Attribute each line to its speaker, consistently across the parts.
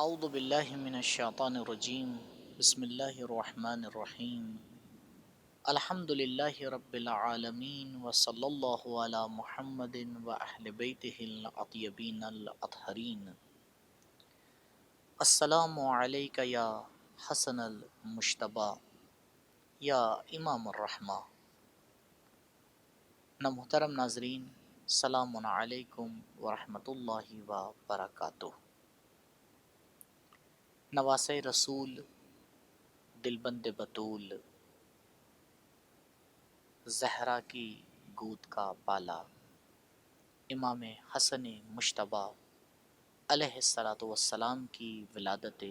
Speaker 1: اعوذ باللہ من الشیطان الرجیم بسم اللہ الرحمن الرحیم الحمد للہ رب العالمین وصلی اللہ علی محمد و اہل بیتہ الاطیبین الاطہرین السلام علیک یا حسن المجتبی یا امام الرحمہ۔ محترم ناظرین، السلام علیکم ورحمۃ اللہ وبرکاتہ۔ نواسۂ رسول، دلبند بطول، زہرا کی گود کا بالا، امام حسن مجتبی علیہ الصلاۃ والسلام کی ولادت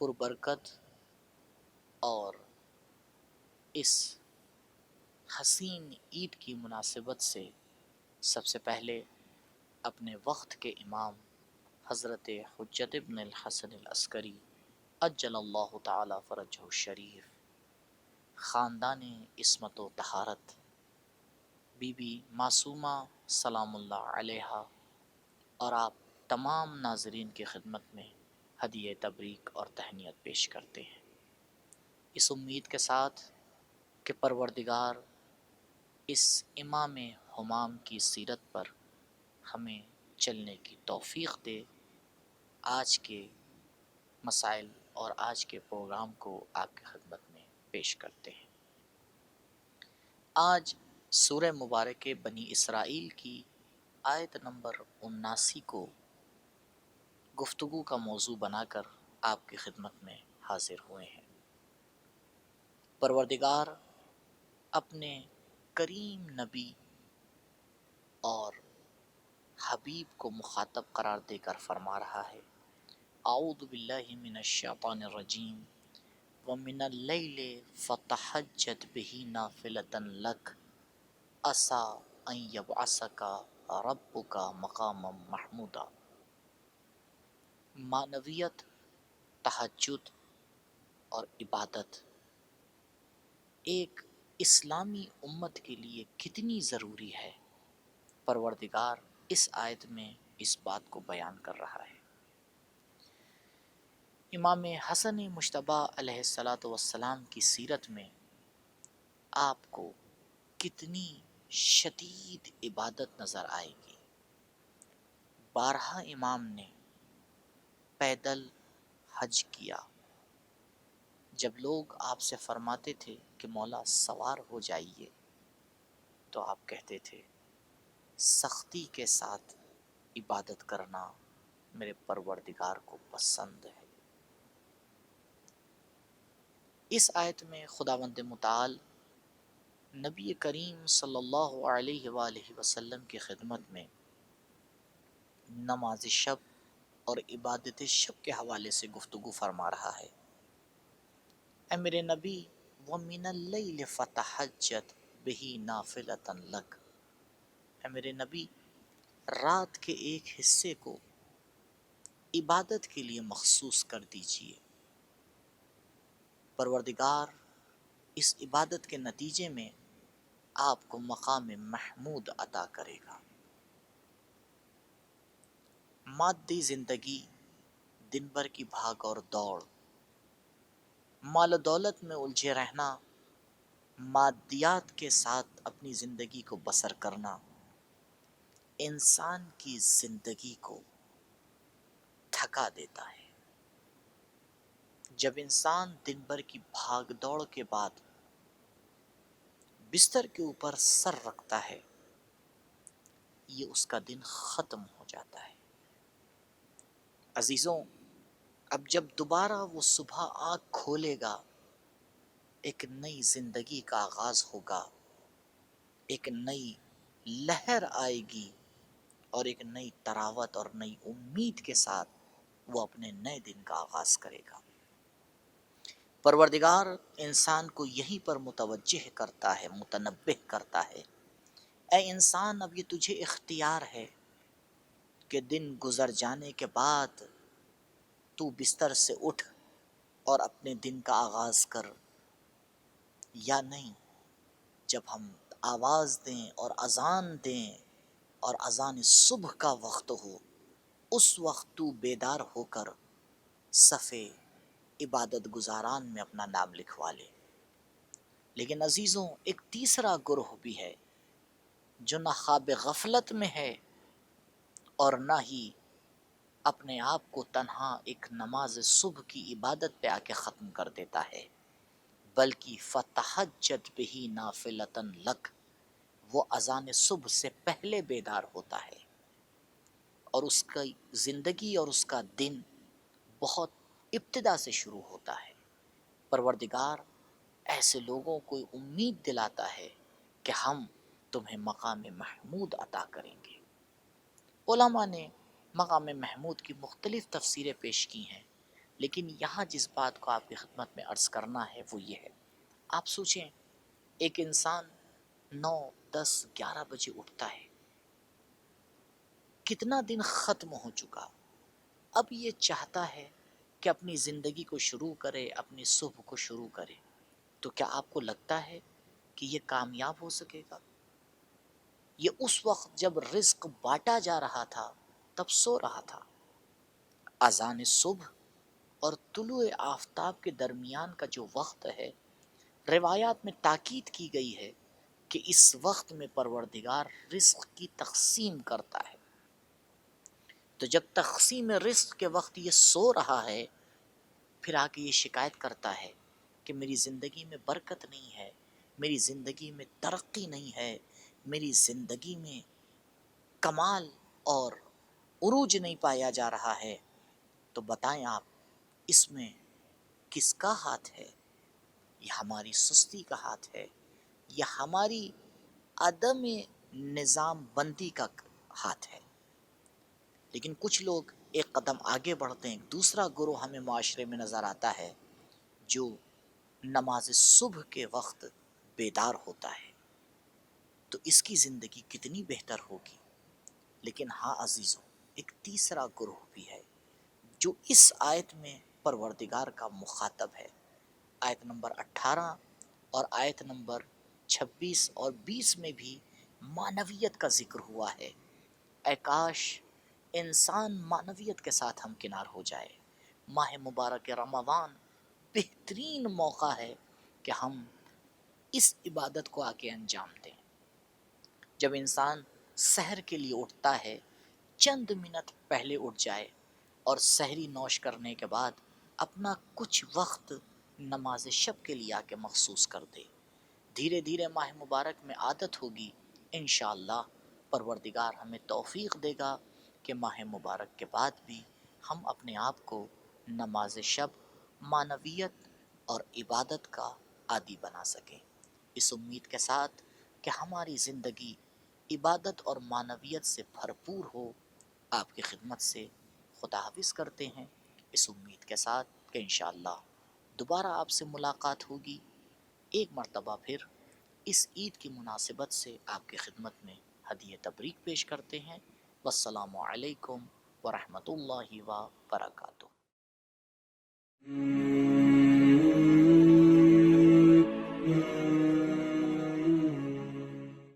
Speaker 1: پربرکت اور اس حسین عید کی مناسبت سے سب سے پہلے اپنے وقت کے امام حضرت حجت ابن الحسن العسکری عجل اللہ تعالی فرجہ الشریف، خاندان عصمت و طہارت، بی بی معصومہ سلام اللہ علیہا، اور آپ تمام ناظرین کی خدمت میں ہدیہ تبریک اور تہنیت پیش کرتے ہیں، اس امید کے ساتھ کہ پروردگار اس امام ہمام کی سیرت پر ہمیں چلنے کی توفیق دے۔ آج کے مسائل اور آج کے پروگرام کو آپ کی خدمت میں پیش کرتے ہیں۔ آج سورہ مبارک بنی اسرائیل کی آیت نمبر 79 کو گفتگو کا موضوع بنا کر آپ کی خدمت میں حاضر ہوئے ہیں۔ پروردگار اپنے کریم نبی اور حبیب کو مخاطب قرار دے کر فرما رہا ہے، اعوذ باللہ من الشیطان الرجیم وَمِنَ اللَّيْلِ فَتَہَجَّدْ بِهِ نَافِلَةً لَكَ عَسَىٰ أَن يَبْعَثَكَ رَبُّكَ مَقَامًا مَحْمُودًا۔ معنویت، تہجد اور عبادت ایک اسلامی امت کے لیے کتنی ضروری ہے، پروردگار اس آیت میں اس بات کو بیان کر رہا ہے۔ امام حسن مجتبی علیہ الصلاۃ والسلام کی سیرت میں آپ کو کتنی شدید عبادت نظر آئے گی۔ بارہا امام نے پیدل حج کیا۔ جب لوگ آپ سے فرماتے تھے کہ مولا سوار ہو جائیے، تو آپ کہتے تھے سختی کے ساتھ عبادت کرنا میرے پروردگار کو پسند ہے۔ اس آیت میں خداوند متعال نبی کریم صلی اللہ علیہ وآلہ وسلم کی خدمت میں نماز شب اور عبادت شب کے حوالے سے گفتگو فرما رہا ہے۔ اے میرے نبی، وَمِنَ اللَّيْلِ فَتَہَجَّدْ بِهِ نَافِلَةً لَكَ، اے میرے نبی، رات کے ایک حصے کو عبادت کے لیے مخصوص کر دیجئے۔ پروردگار اس عبادت کے نتیجے میں آپ کو مقام محمود عطا کرے گا۔ مادی زندگی، دن بھر کی بھاگ اور دوڑ، مال و دولت میں الجھے رہنا، مادیات کے ساتھ اپنی زندگی کو بسر کرنا انسان کی زندگی کو تھکا دیتا ہے۔ جب انسان دن بھر کی بھاگ دوڑ کے بعد بستر کے اوپر سر رکھتا ہے، یہ اس کا دن ختم ہو جاتا ہے۔ عزیزوں، اب جب دوبارہ وہ صبح آنکھ کھولے گا، ایک نئی زندگی کا آغاز ہوگا، ایک نئی لہر آئے گی اور ایک نئی تراوت اور نئی امید کے ساتھ وہ اپنے نئے دن کا آغاز کرے گا۔ پروردگار انسان کو یہیں پر متوجہ کرتا ہے، متنبہ کرتا ہے، اے انسان، اب یہ تجھے اختیار ہے کہ دن گزر جانے کے بعد تو بستر سے اٹھ اور اپنے دن کا آغاز کر، یا نہیں جب ہم آواز دیں اور اذان دیں اور اذان صبح کا وقت ہو اس وقت تو بیدار ہو کر صفے عبادت گزاران میں اپنا نام لکھوا لے۔ لیکن عزیزوں، ایک تیسرا گروہ بھی ہے جو نہ خواب غفلت میں ہے اور نہ ہی اپنے آپ کو تنہا ایک نماز صبح کی عبادت پہ آ کے ختم کر دیتا ہے، بلکہ فتحجد بہ نافلۃ لک، وہ اذان صبح سے پہلے بیدار ہوتا ہے اور اس کی زندگی اور اس کا دن بہت ابتدا سے شروع ہوتا ہے۔ پروردگار ایسے لوگوں کو امید دلاتا ہے کہ ہم تمہیں مقام محمود عطا کریں گے۔ علماء نے مقام محمود کی مختلف تفسیریں پیش کی ہیں، لیکن یہاں جس بات کو آپ کی خدمت میں عرض کرنا ہے وہ یہ ہے، آپ سوچیں ایک انسان 9، 10، 11 بجے اٹھتا ہے، کتنا دن ختم ہو چکا، اب یہ چاہتا ہے کہ اپنی زندگی کو شروع کرے، اپنی صبح کو شروع کرے، تو کیا آپ کو لگتا ہے کہ یہ کامیاب ہو سکے گا؟ یہ اس وقت جب رزق بانٹا جا رہا تھا تب سو رہا تھا۔ اذان صبح اور طلوع آفتاب کے درمیان کا جو وقت ہے، روایات میں تاکید کی گئی ہے کہ اس وقت میں پروردگار رزق کی تقسیم کرتا ہے۔ تو جب تقسیم رزق کے وقت یہ سو رہا ہے، پھر آ کے یہ شکایت کرتا ہے کہ میری زندگی میں برکت نہیں ہے، میری زندگی میں ترقی نہیں ہے، میری زندگی میں کمال اور عروج نہیں پایا جا رہا ہے، تو بتائیں آپ اس میں کس کا ہاتھ ہے؟ یہ ہماری سستی کا ہاتھ ہے یا ہماری عدم نظام بندی کا ہاتھ ہے؟ لیکن کچھ لوگ ایک قدم آگے بڑھتے ہیں، ایک دوسرا گروہ ہمیں معاشرے میں نظر آتا ہے جو نماز صبح کے وقت بیدار ہوتا ہے، تو اس کی زندگی کتنی بہتر ہوگی۔ لیکن ہاں عزیزوں، ایک تیسرا گروہ بھی ہے جو اس آیت میں پروردگار کا مخاطب ہے۔ آیت نمبر 18 اور آیت نمبر 26 اور 20 میں بھی معنویت کا ذکر ہوا ہے۔ اے کاش انسان معنویت کے ساتھ ہمکنار ہو جائے۔ ماہ مبارک رمضان بہترین موقع ہے کہ ہم اس عبادت کو آ کے انجام دیں۔ جب انسان سحر کے لیے اٹھتا ہے، چند منٹ پہلے اٹھ جائے اور سحری نوش کرنے کے بعد اپنا کچھ وقت نماز شب کے لیے آ کے مخصوص کر دے، دھیرے دھیرے ماہ مبارک میں عادت ہوگی، انشاءاللہ پروردگار ہمیں توفیق دے گا کہ ماہ مبارک کے بعد بھی ہم اپنے آپ کو نماز شب، معنویت اور عبادت کا عادی بنا سکیں۔ اس امید کے ساتھ کہ ہماری زندگی عبادت اور معنویت سے بھرپور ہو، آپ کی خدمت سے خدا حافظ کرتے ہیں، اس امید کے ساتھ کہ انشاءاللہ دوبارہ آپ سے ملاقات ہوگی۔ ایک مرتبہ پھر اس عید کی مناسبت سے آپ کی خدمت میں ہدیہ تبریک پیش کرتے ہیں۔ والسلام علیکم ورحمۃ اللہ وبرکاتہ۔